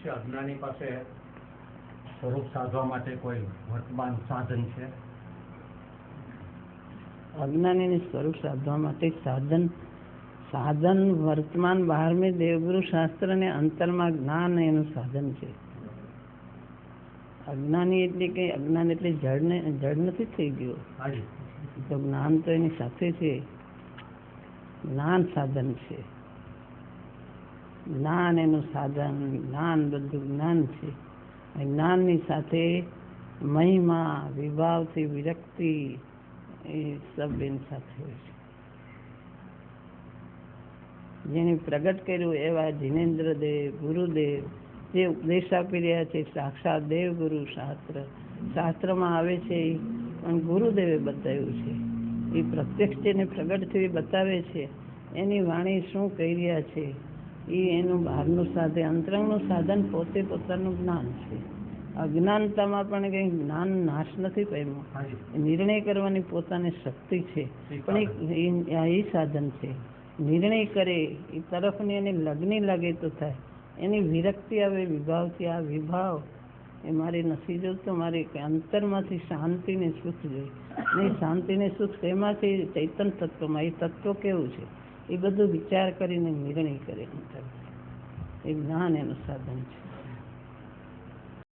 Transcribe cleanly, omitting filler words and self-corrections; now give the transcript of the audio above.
છે અજ્ઞાની પાસે સ્વરૂપ સાધવા માટે કોઈ વર્તમાન સાધન છે? અજ્ઞાની સ્વરૂપ સાધવા માટે સાધન વર્તમાન 12મી દેવગુરુ શાસ્ત્ર ને અંતરમાં જ્ઞાન એનું સાધન છે. અજ્ઞાની એટલે કે અજ્ઞાન એટલે જડ નથી થઈ ગયો, તો જ્ઞાન તો એની સાથે છે. જ્ઞાન સાધન છે, જ્ઞાન એનું સાધન, જ્ઞાન બધું જ્ઞાન છે. જ્ઞાનની સાથે મહિમા, વિભાવથી વિરક્તિ એ સબ એની સાથે હોય છે. જેને પ્રગટ કર્યું એવા જીનેન્દ્રદેવ ગુરુદેવ જે ઉપદેશ આપી રહ્યા છે, સાક્ષાત દેવગુરુ શાસ્ત્રમાં આવે છે, પણ ગુરુદેવે બતાવ્યું છે. એ પ્રત્યક્ષ જેને પ્રગટ થયું બતાવે છે. એની વાણી શું કહી રહ્યા છે એ એનું બહારનું સાધન, અંતરંગનું સાધન પોતે પોતાનું જ્ઞાન છે. અજ્ઞાનતામાં પણ કંઈ જ્ઞાન નાશ નથી પામ્યો. નિર્ણય કરવાની પોતાની શક્તિ છે, પણ એ સાધન છે. નિર્ણય કરે એ તરફની એને લગ્ની લાગે તો થાય, એની વિરક્તિ આવે વિભાવથી. આ વિભાવ એ મારે નથી જોઈતું, મારે અંતરમાંથી શાંતિને સુખ જોઈએ. નહીં, શાંતિને સુખ તેમાંથી ચૈતન્ય તત્વમાં. એ તત્વ કેવું છે એ બધું વિચાર કરીને નિર્ણય કરે. એ જ્ઞાન એનું સાધન છે.